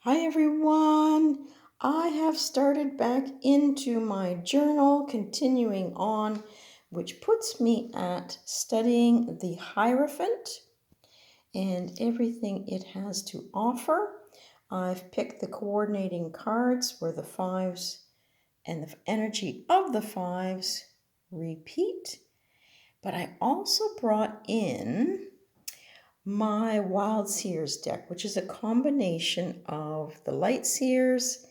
Hi everyone! I have started back into my journal, continuing on, which puts me at studying the Hierophant and everything it has to offer. I've picked the coordinating cards where the fives and the energy of the fives repeat, but I also brought in my Wild Seers deck, which is a combination of the Light Seers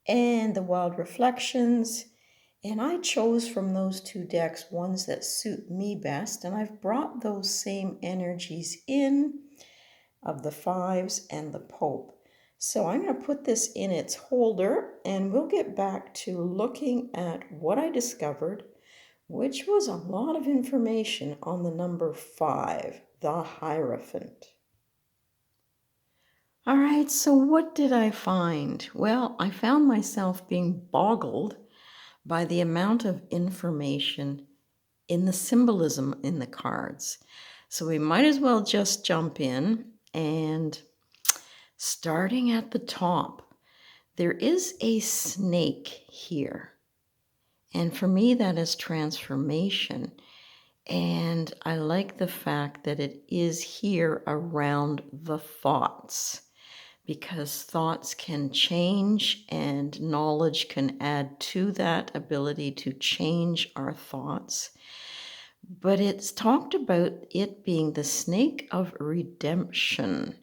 and the Wild Reflections. And I chose from those two decks ones that suit me best. And I've brought those same energies in of the fives and the Pope. So I'm going to put this in its holder and we'll get back to looking at what I discovered, which was a lot of information on the number 5, the Hierophant. All right, so what did I find? Well, I found myself being boggled by the amount of information in the symbolism in the cards. So we might as well just jump in, and starting at the top, there is a snake here. And for me, that is transformation. And I like the fact that it is here around the thoughts, because thoughts can change and knowledge can add to that ability to change our thoughts. But it's talked about it being the snake of redemption.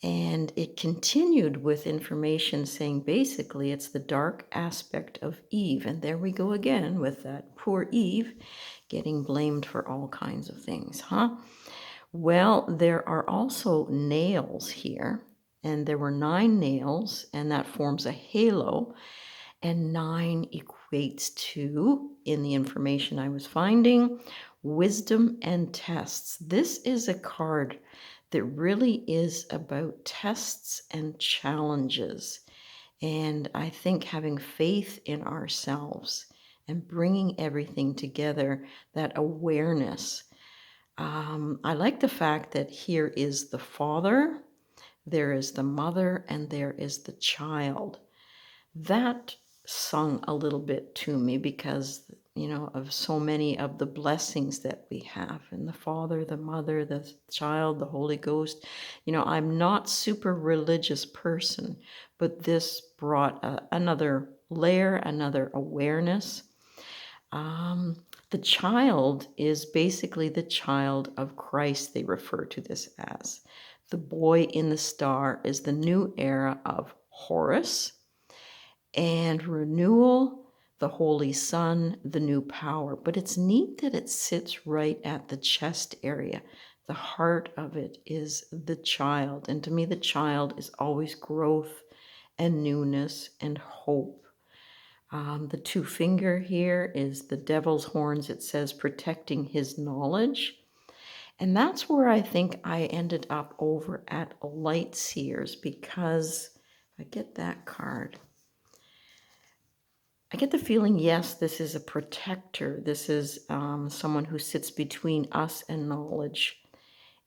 And it continued with information saying basically it's the dark aspect of Eve. And there we go again with that poor Eve getting blamed for all kinds of things, huh? Well, there are also nails here, and there were 9 nails, and that forms a halo, and 9 equates to, in the information I was finding, wisdom and tests. This is a card that really is about tests and challenges. And I think having faith in ourselves and bringing everything together, that awareness. I like the fact that here is the father, there is the mother, and there is the child. That sung a little bit to me because, of so many of the blessings that we have, and the father, the mother, the child, the Holy Ghost. I'm not super religious person, but this brought another layer, another awareness. The child is basically the child of Christ, they refer to this as. The boy in the star is the new era of Horus, and renewal, the Holy Sun, the new power. But it's neat that it sits right at the chest area. The heart of it is the child. And to me, the child is always growth and newness and hope. The 2 finger here is the devil's horns. It says protecting his knowledge. And that's where I think I ended up over at Light Seers, because I get that card. I get the feeling, yes, this is a protector. This is someone who sits between us and knowledge.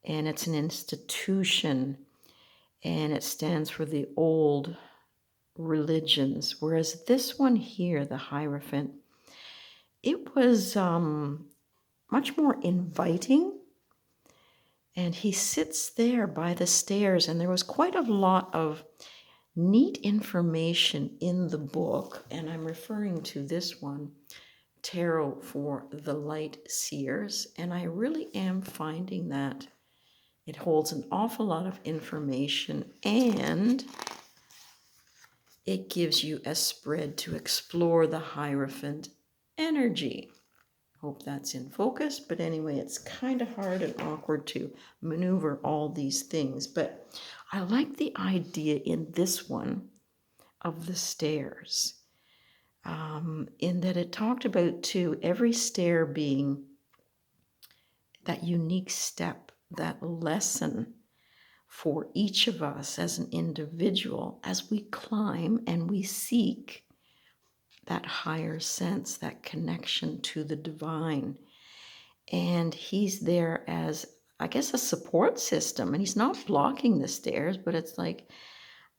And it's an institution. And it stands for the old religions. Whereas this one here, the Hierophant, it was much more inviting. And he sits there by the stairs. And there was quite a lot of neat information in the book. And I'm referring to this one, Tarot for the Light Seers, and I really am finding that it holds an awful lot of information, and it gives you a spread to explore the Hierophant energy. Hope that's in focus, but anyway, it's kind of hard and awkward to maneuver all these things, but I like the idea in this one of the stairs. In that it talked about, too, every stair being that unique step, that lesson for each of us as an individual as we climb and we seek that higher sense, that connection to the divine. And he's there as, I guess, a support system. And he's not blocking the stairs, but it's like,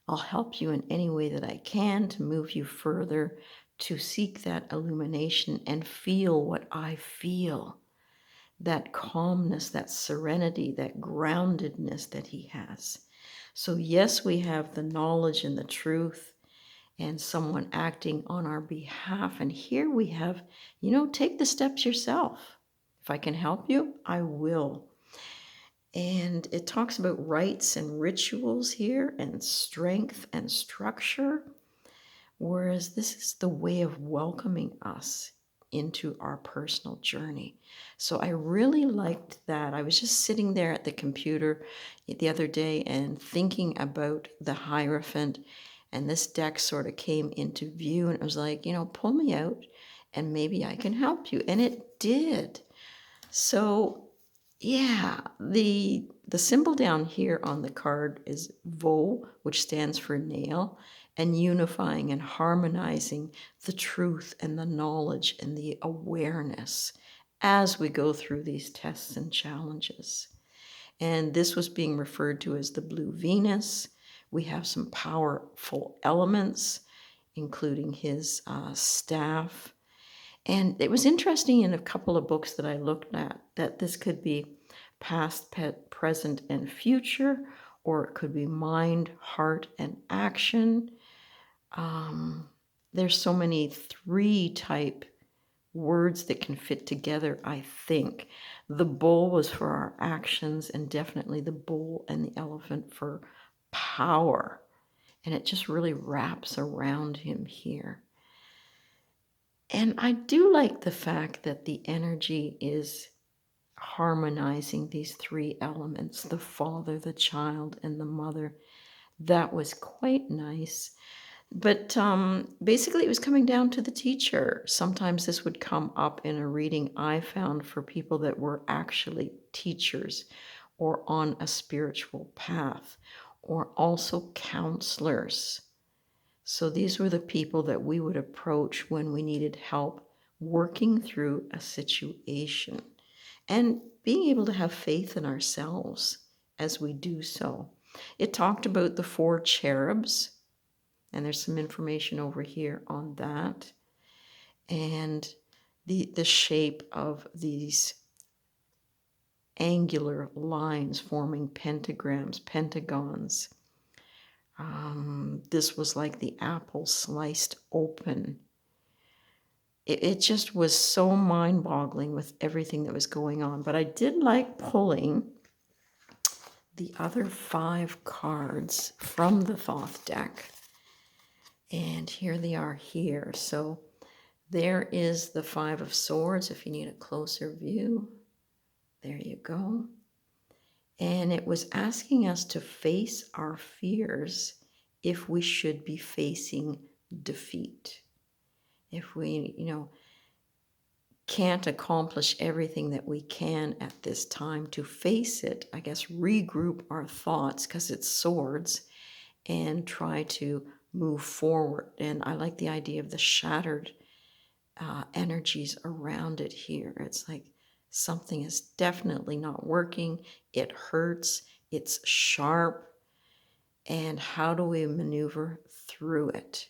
I'll help you in any way that I can to move you further, to seek that illumination and feel what I feel, that calmness, that serenity, that groundedness that he has. So yes, we have the knowledge and the truth and someone acting on our behalf. And here we have, take the steps yourself. If I can help you, I will. And it talks about rites and rituals here and strength and structure, whereas this is the way of welcoming us into our personal journey. So I really liked that. I was just sitting there at the computer the other day and thinking about the Hierophant, and this deck sort of came into view, and it was like, pull me out and maybe I can help you. And it did. So yeah, the symbol down here on the card is Vo, which stands for nail, and unifying and harmonizing the truth and the knowledge and the awareness as we go through these tests and challenges. And this was being referred to as the Blue Venus. We have some powerful elements, including his staff. And it was interesting in a couple of books that I looked at that this could be past, present, and future, or it could be mind, heart, and action. There's so many 3 type words that can fit together, I think. The bull was for our actions, and definitely the bull and the elephant for power. And it just really wraps around him here. And I do like the fact that the energy is harmonizing these 3 elements, the father, the child, and the mother. That was quite nice. But basically, it was coming down to the teacher. Sometimes this would come up in a reading I found for people that were actually teachers or on a spiritual path, or also counselors. So these were the people that we would approach when we needed help working through a situation and being able to have faith in ourselves as we do so. It talked about the 4 cherubs, and there's some information over here on that, and the shape of these angular lines forming pentagrams, pentagons. This was like the apple sliced open. It just was so mind-boggling with everything that was going on. But I did like pulling the other 5 cards from the Thoth deck. And here they are here. So there is the 5 of Swords, if you need a closer view. There you go. And it was asking us to face our fears if we should be facing defeat. If we, can't accomplish everything that we can at this time, to face it, I guess, regroup our thoughts, because it's swords, and try to move forward. And I like the idea of the shattered energies around it here. It's like something is definitely not working. It hurts. It's sharp. And how do we maneuver through it?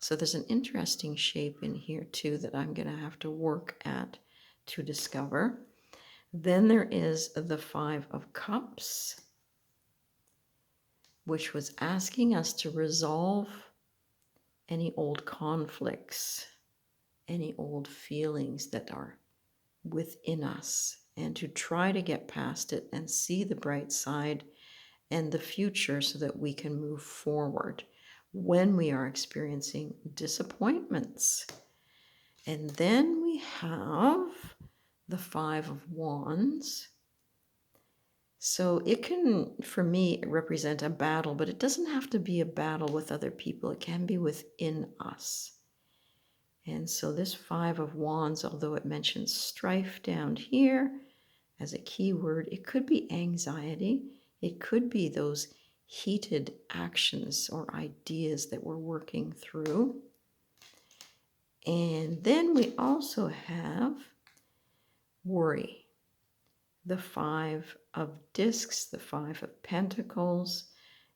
So there's an interesting shape in here too that I'm going to have to work at to discover. Then there is the 5 of Cups, which was asking us to resolve any old conflicts, any old feelings that are within us, and to try to get past it and see the bright side and the future so that we can move forward when we are experiencing disappointments. And then we have the 5 of Wands. So it can, for me, represent a battle, but it doesn't have to be a battle with other people. It can be within us. And so this 5 of Wands, although it mentions strife down here as a key word, it could be anxiety. It could be those heated actions or ideas that we're working through. And then we also have worry. The 5 of Discs, the 5 of Pentacles,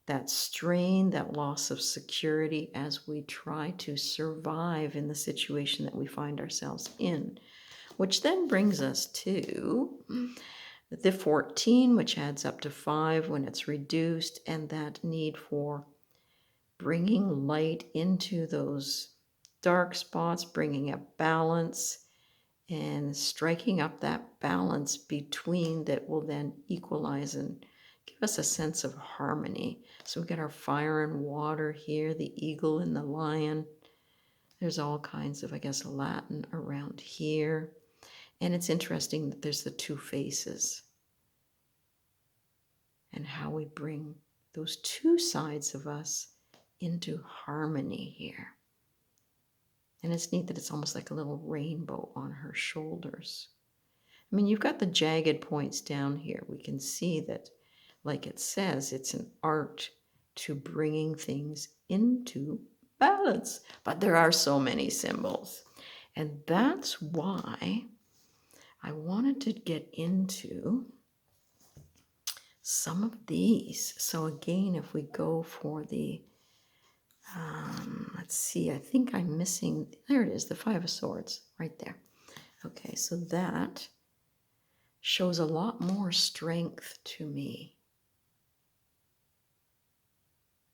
that strain, that loss of security as we try to survive in the situation that we find ourselves in. Which then brings us to the 14, which adds up to 5 when it's reduced, and that need for bringing light into those dark spots, bringing a balance, and striking up that balance between that will then equalize and give us a sense of harmony. So we got our fire and water here, the eagle and the lion. There's all kinds of, I guess, Latin around here. And it's interesting that there's the two faces and how we bring those two sides of us into harmony here. And it's neat that it's almost like a little rainbow on her shoulders. I mean, you've got the jagged points down here. We can see that, like it says, it's an art to bringing things into balance. But there are so many symbols. And that's why I wanted to get into some of these. So again, if we go for the, let's see, I think I'm missing, there it is, the 5 of Swords, right there. Okay, so that shows a lot more strength to me.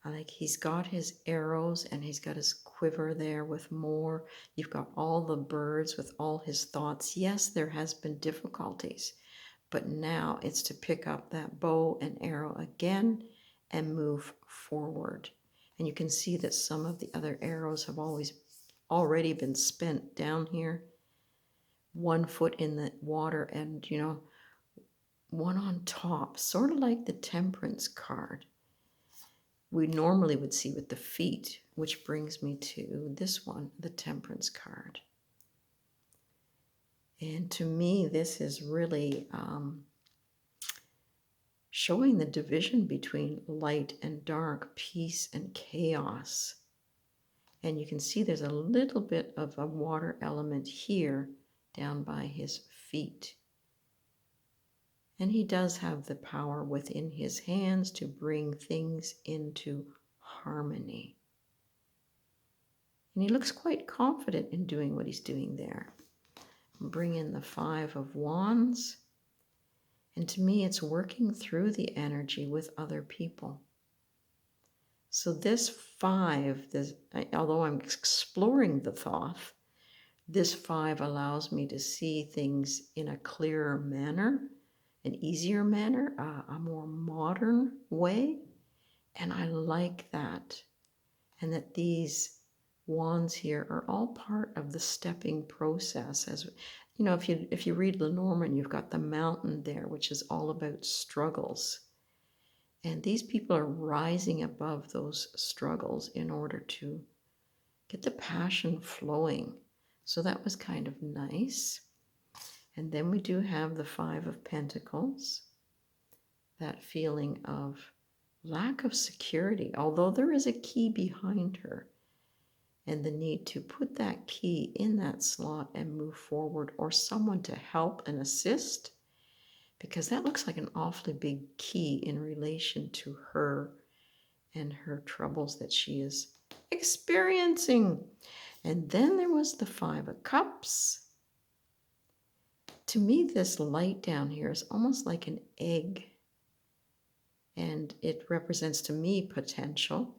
Like he's got his arrows and he's got his quiver there with more. You've got all the birds with all his thoughts. Yes, there has been difficulties, but now it's to pick up that bow and arrow again and move forward. And you can see that some of the other arrows have already been spent down here. 1 foot in the water and, one on top, sort of like the Temperance card we normally would see with the feet, which brings me to this one, the Temperance card. And to me, this is really showing the division between light and dark, peace and chaos. And you can see there's a little bit of a water element here down by his feet. And he does have the power within his hands to bring things into harmony. And he looks quite confident in doing what he's doing there. Bring in the 5 of Wands. And to me, it's working through the energy with other people. So this 5, although I'm exploring the Thoth, this 5 allows me to see things in a clearer manner, an easier manner, a more modern way. And I like that. And that these wands here are all part of the stepping process. As you know, if you read Lenormand, you've got the mountain there, which is all about struggles. And these people are rising above those struggles in order to get the passion flowing. So that was kind of nice. And then we do have the 5 of Pentacles, that feeling of lack of security, although there is a key behind her, and the need to put that key in that slot and move forward, or someone to help and assist, because that looks like an awfully big key in relation to her and her troubles that she is experiencing. And then there was the 5 of Cups. To me, this light down here is almost like an egg, and it represents to me potential,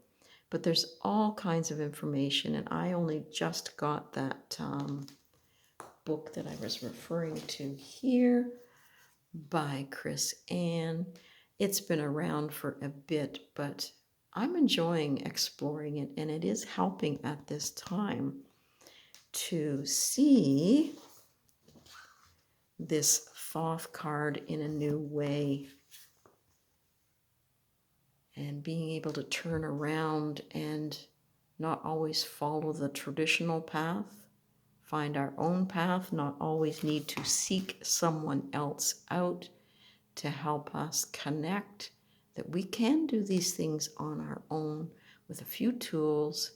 but there's all kinds of information, and I only just got that book that I was referring to here by Chris Ann. It's been around for a bit, but I'm enjoying exploring it, and it is helping at this time to see this Thoth card in a new way, and being able to turn around and not always follow the traditional path, find our own path, not always need to seek someone else out to help us connect, that we can do these things on our own with a few tools,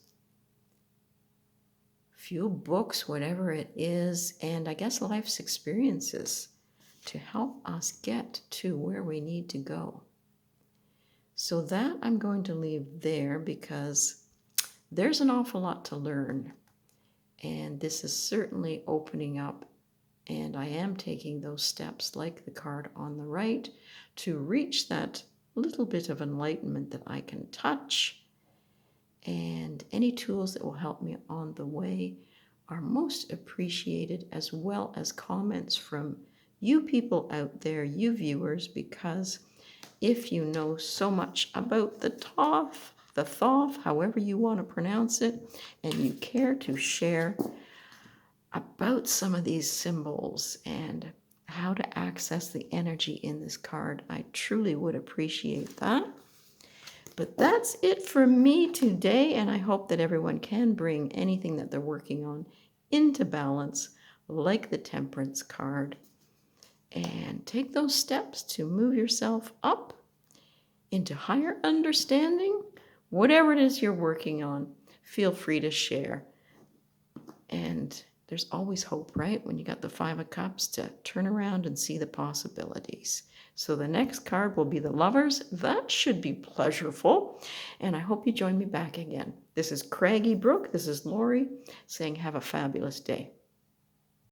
few books, whatever it is, and I guess life's experiences to help us get to where we need to go. So that I'm going to leave there because there's an awful lot to learn. And this is certainly opening up. And I am taking those steps, like the card on the right, to reach that little bit of enlightenment that I can touch. And any tools that will help me on the way are most appreciated, as well as comments from you people out there, you viewers, because if you know so much about the Thoth, however you want to pronounce it, and you care to share about some of these symbols and how to access the energy in this card, I truly would appreciate that. But that's it for me today, and I hope that everyone can bring anything that they're working on into balance, like the Temperance card, and take those steps to move yourself up into higher understanding. Whatever it is you're working on, feel free to share. And there's always hope, right? When you got the Five of Cups, to turn around and see the possibilities. So the next card will be the Lovers. That should be pleasurable. And I hope you join me back again. This is Craggy Brook. This is Lori saying have a fabulous day.